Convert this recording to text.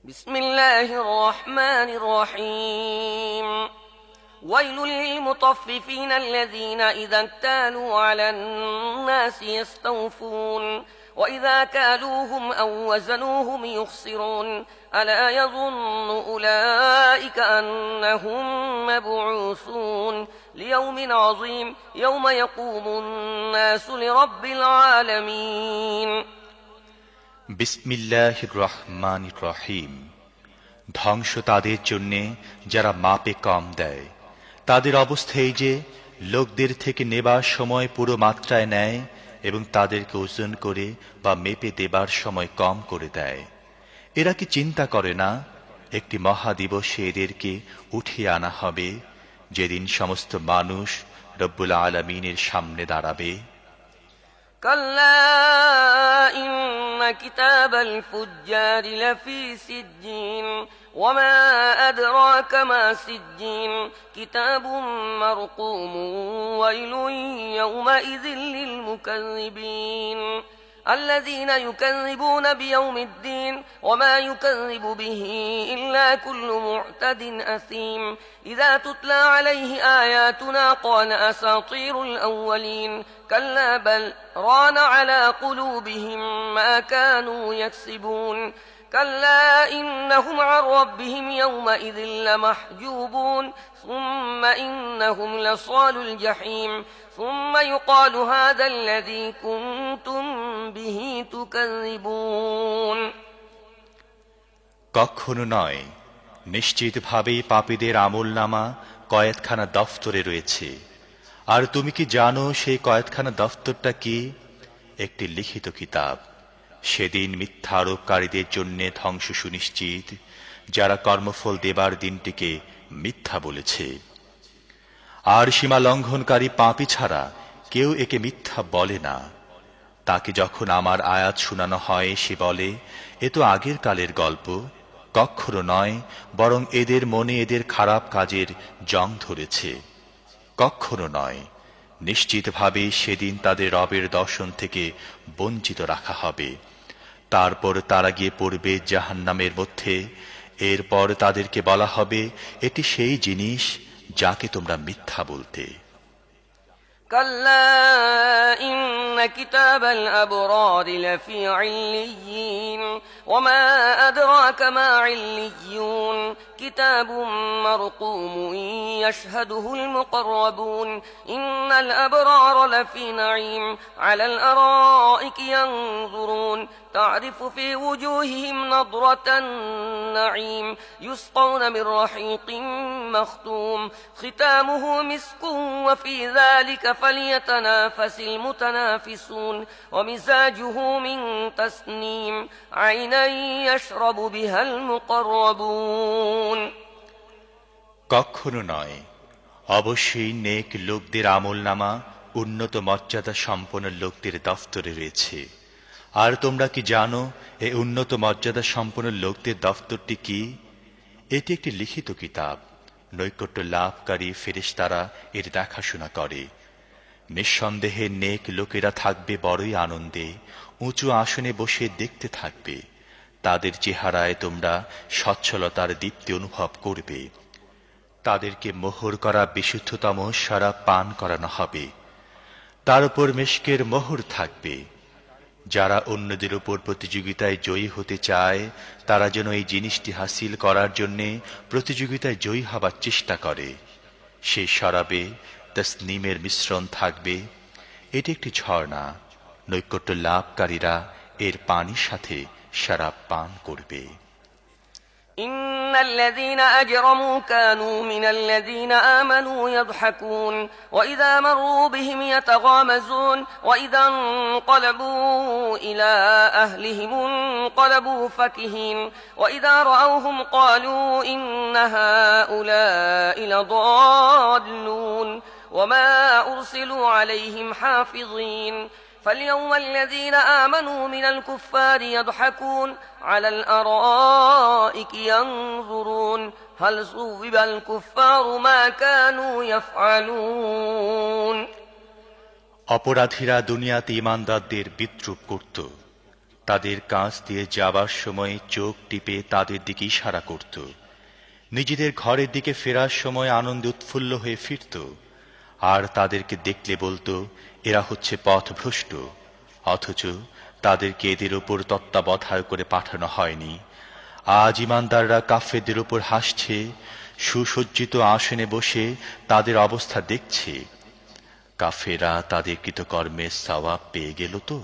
بسم الله الرحمن الرحيم ويل للمطففين الذين إذا اكتالوا على الناس يستوفون وإذا كالوهم أو وزنوهم يخسرون ألا يظن أولئك أنهم مبعوثون ليوم عظيم يوم يقوم الناس لرب العالمين বিসমিল্লাহির রহমানির রহিম। ধ্বংস তাদের জন্যে যারা মাপে কম দেয়। তাদের অবস্থা এই যে লোকদের থেকে নেবার সময় পুরো মাত্রায় নেয় এবং তাদেরকে ওজন করে বা মেপে দেবার সময় কম করে দেয়। এরা কি চিন্তা করে না একটি মহাদিবসে এদেরকে উঠিয়ে আনা হবে, যেদিন সমস্ত মানুষ রব্বুল আলামিনের সামনে দাঁড়াবে। كلا إن كتاب الفجار لفي سجين وما أدراك ما سجين كتاب مرقوم ويل يومئذ للمكذبين الذين يكذبون بيوم الدين وما يكذب به إلا كل معتد أثيم إذا تتلى عليه آياتنا قال أساطير الأولين كلا بل ران على قلوبهم ما كانوا يكسبون كلا إنهم عن ربهم يومئذ لمحجوبون ثم إنهم لصال الجحيم ثم يقال هذا الذي كنتم به تكذبون কখনো নয়, নিশ্চিতভাবেই পাপীদের আমলনামা কয়েদখানা দফতরে রয়েছে। আর তুমি কি জানো সেই কয়েদখানা দফতরটা কি? একটি লিখিত কিতাব। সেদিন মিথ্যা আরোপকারীদের জন্য ধ্বংস সুনিশ্চিত, যারা কর্মফল দেবার দিনটিকে মিথ্যা বলেছে। আর সীমা লঙ্ঘনকারী পাপী ছাড়া কেউ একে মিথ্যা বলে না। তাকে যখন আমার আয়াত শোনানো হয় সে বলে, এ তো আগের কালের গল্প। কখনো নয়, বরং এদের মনে এদের খারাপ কাজের জং ধরেছে। কখনো নয়, নিশ্চিতভাবে সেদিন তাদের রবের দর্শন থেকে বঞ্চিত রাখা হবে। তারপর তারা গিয়ে পড়বে জাহান্নামের মধ্যে। এরপর তাদেরকে বলা হবে, এটি সেই জিনিস যাকে তোমরা মিথ্যা বলতে। كلا إن كتاب الأبرار لفي عليين وما أدراك ما عليون كتاب مرقوم يشهده المقربون إن الأبرار لفي نعيم على الأرائك ينظرون تعرف في وجوههم نضرة النعيم يسقون من رحيق مختوم ختامه مسك وفي ذلك فليتنافس المتنافسون ومزاجه من تسنيم عينا يشرب بها المقربون কখনো নয়, অবশ্যই নেক লোকদের আমলনামা উন্নত মর্যাদা সম্পন্ন লোকদের দফতরে রয়েছে। আর তোমরা কি জানো এই উন্নত মর্যাদা সম্পন্ন লোকদের দফতরটি কি? এটি একটি লিখিত কিতাব। নৈকট্য লাভকারী ফেরেশতারা এর দেখাশোনা করে। নিঃসন্দেহে নেক লোকেরা থাকবে বড়ই আনন্দে, উঁচু আসনে বসে দেখতে থাকবে। তাদের চেহারায় তোমরা সচ্ছলতার দীপ্তি অনুভব করবে। তাদেরকে মোহর করা বিশুদ্ধতম শরাব পান করানো হবে। তার উপর মিশকের মোহর থাকবে। যারা অন্যদের উপর প্রতিযোগিতায় জয়ী হতে চায় তারা যেন এই জিনিসটি হাসিল করার জন্য প্রতিযোগিতায় জয়ী হবার চেষ্টা করে। সেই শরাবে তসনিমের মিশ্রণ থাকবে। এটি একটি ঝর্ণা। নৈকট্য লাভকারীরা এর পানির সাথে শরাব পান করবে। إن الذين أجرموا كانوا من الذين آمنوا يضحكون وإذا مروا بهم يتغامزون وإذا انقلبوا إلى أهلهم انقلبوا فكهين وإذا رأوهم قالوا إن هؤلاء لضالون وما أرسلوا عليهم حافظين فاليوم الذين آمنوا من الكفار يضحكون على الأرائك ينظرون هل ثوب الكفار ما كانوا يفعلون অপরাধীরা দুনিয়াতে ঈমানদারদের বিদ্রূপ করত। তাদের কাছ দিয়ে যাবার সময় চোখ টিপে তাদের দিকে ইশারা করত। নিজেদের ঘরের দিকে ফেরার সময় আনন্দে উৎফুল্ল হয়ে ফিরত, আর তাদেরকে দেখলে বলতো এরা হচ্ছে পথভ্রষ্ট। অথচ তাদেরকে এদের উপর তত্ত্বাবধায়ক করে পাঠানো হয়নি। আজ ঈমানদাররা কাফেরদের উপর হাসছে, সুসজ্জিত আসনে বসে তাদের অবস্থা দেখছে। কাফেররা তাদের কৃতকর্মের সওয়াব পেয়ে গেল তো।